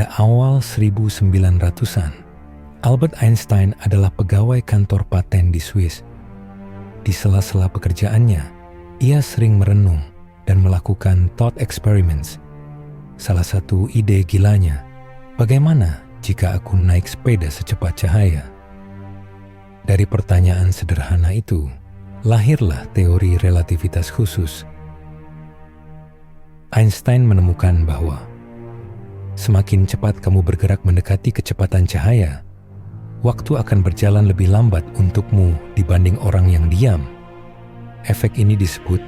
Pada awal 1900-an, Albert Einstein adalah pegawai kantor paten di Swiss. Di sela-sela pekerjaannya, ia sering merenung dan melakukan thought experiments. Salah satu ide gilanya, bagaimana jika aku naik sepeda secepat cahaya? Dari pertanyaan sederhana itu, lahirlah teori relativitas khusus. Einstein menemukan bahwa semakin cepat kamu bergerak mendekati kecepatan cahaya, waktu akan berjalan lebih lambat untukmu dibanding orang yang diam. Efek ini disebut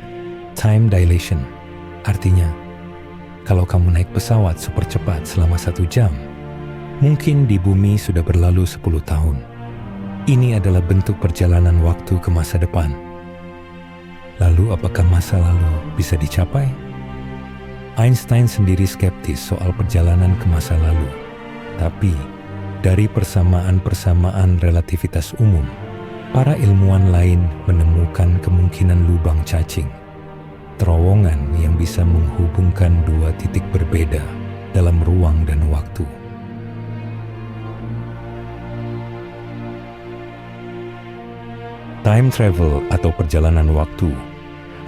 time dilation. Artinya, kalau kamu naik pesawat super cepat selama 1 jam, mungkin di bumi sudah berlalu 10 tahun. Ini adalah bentuk perjalanan waktu ke masa depan. Lalu apakah masa lalu bisa dicapai? Einstein sendiri skeptis soal perjalanan ke masa lalu. Tapi, dari persamaan-persamaan relativitas umum, para ilmuwan lain menemukan kemungkinan lubang cacing, terowongan yang bisa menghubungkan 2 titik berbeda dalam ruang dan waktu. Time travel atau perjalanan waktu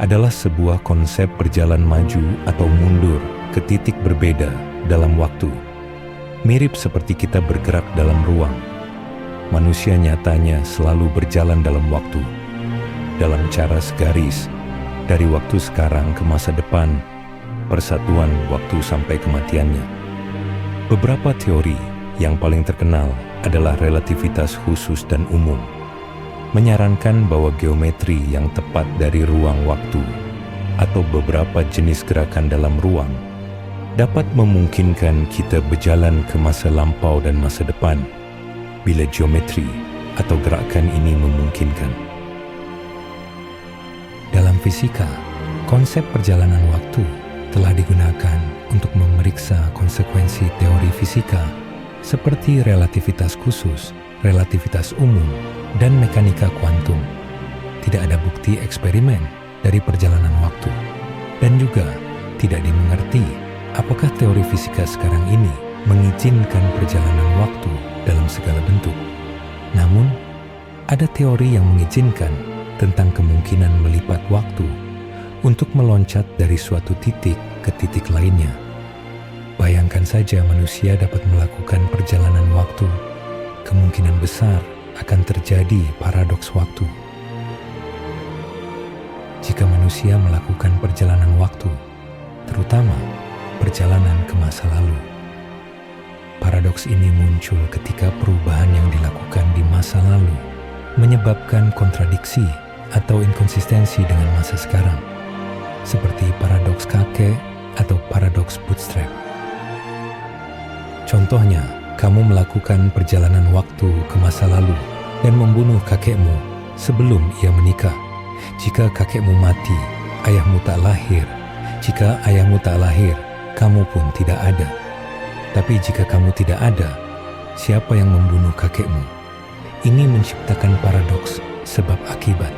adalah sebuah konsep berjalan maju atau mundur ke titik berbeda dalam waktu. Mirip seperti kita bergerak dalam ruang. Manusia nyatanya selalu berjalan dalam waktu, dalam cara segaris, dari waktu sekarang ke masa depan, persatuan waktu sampai kematiannya. Beberapa teori yang paling terkenal adalah relativitas khusus dan umum, menyarankan bahwa geometri yang tepat dari ruang waktu atau beberapa jenis gerakan dalam ruang dapat memungkinkan kita berjalan ke masa lampau dan masa depan bila geometri atau gerakan ini memungkinkan. Dalam fisika, konsep perjalanan waktu telah digunakan untuk memeriksa konsekuensi teori fisika seperti relativitas khusus, relativitas umum, dan mekanika kuantum. Tidak ada bukti eksperimen dari perjalanan waktu, dan juga tidak dimengerti apakah teori fisika sekarang ini mengizinkan perjalanan waktu dalam segala bentuk. Namun, ada teori yang mengizinkan tentang kemungkinan melipat waktu untuk meloncat dari suatu titik ke titik lainnya. Bayangkan saja manusia dapat melakukan perjalanan waktu, kemungkinan besar akan terjadi paradoks waktu. Jika manusia melakukan perjalanan waktu, terutama perjalanan ke masa lalu, paradoks ini muncul ketika perubahan yang dilakukan di masa lalu menyebabkan kontradiksi atau inkonsistensi dengan masa sekarang, seperti paradoks kakek atau paradoks bootstrap. Contohnya, kamu melakukan perjalanan waktu ke masa lalu dan membunuh kakekmu sebelum ia menikah. Jika kakekmu mati, ayahmu tak lahir. Jika ayahmu tak lahir, kamu pun tidak ada. Tapi jika kamu tidak ada, siapa yang membunuh kakekmu? Ini menciptakan paradoks sebab akibat.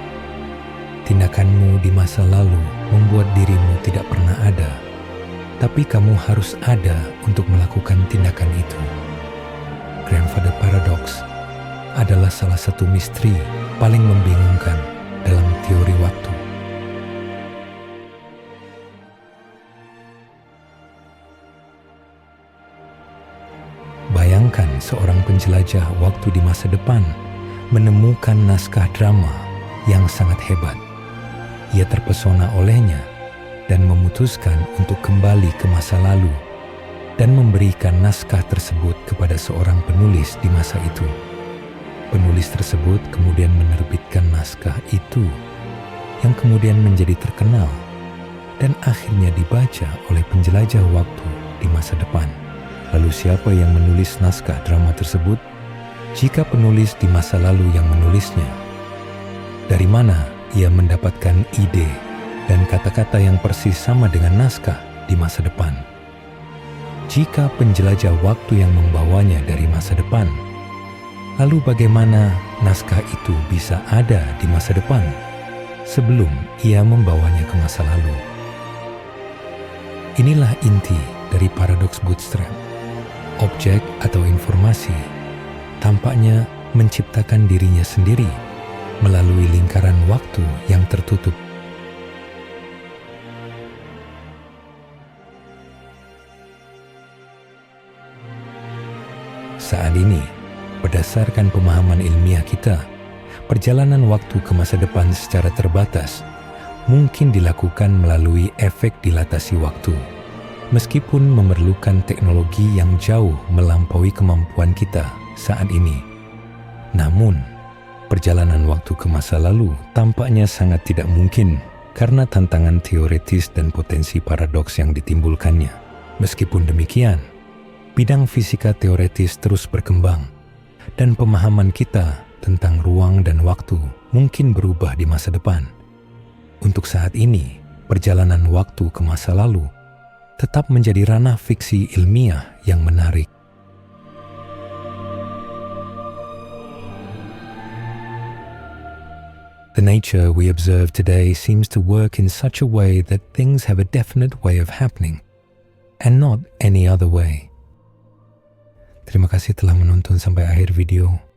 Tindakanmu di masa lalu membuat dirimu tidak pernah ada, tapi kamu harus ada untuk melakukan tindakan itu. Grandfather Paradox adalah salah satu misteri paling membingungkan dalam teori waktu. Bayangkan seorang penjelajah waktu di masa depan menemukan naskah drama yang sangat hebat. Ia terpesona olehnya dan memutuskan untuk kembali ke masa lalu dan memberikan naskah tersebut kepada seorang penulis di masa itu. Penulis tersebut kemudian menerbitkan naskah itu yang kemudian menjadi terkenal dan akhirnya dibaca oleh penjelajah waktu di masa depan. Lalu siapa yang menulis naskah drama tersebut? Jika penulis di masa lalu yang menulisnya, dari mana ia mendapatkan ide dan kata-kata yang persis sama dengan naskah di masa depan? Jika penjelajah waktu yang membawanya dari masa depan, lalu bagaimana naskah itu bisa ada di masa depan sebelum ia membawanya ke masa lalu? Inilah inti dari paradoks bootstrap. objek atau informasi tampaknya menciptakan dirinya sendiri melalui lingkaran waktu yang tertutup. Saat ini, berdasarkan pemahaman ilmiah kita, perjalanan waktu ke masa depan secara terbatas mungkin dilakukan melalui efek dilatasi waktu, meskipun memerlukan teknologi yang jauh melampaui kemampuan kita saat ini. Namun, perjalanan waktu ke masa lalu tampaknya sangat tidak mungkin karena tantangan teoretis dan potensi paradoks yang ditimbulkannya. Meskipun demikian, bidang fisika teoretis terus berkembang, dan pemahaman kita tentang ruang dan waktu mungkin berubah di masa depan. Untuk saat ini, perjalanan waktu ke masa lalu tetap menjadi ranah fiksi ilmiah yang menarik. The nature we observe today seems to work in such a way that things have a definite way of happening, and not any other way. Terima kasih telah menonton sampai akhir video.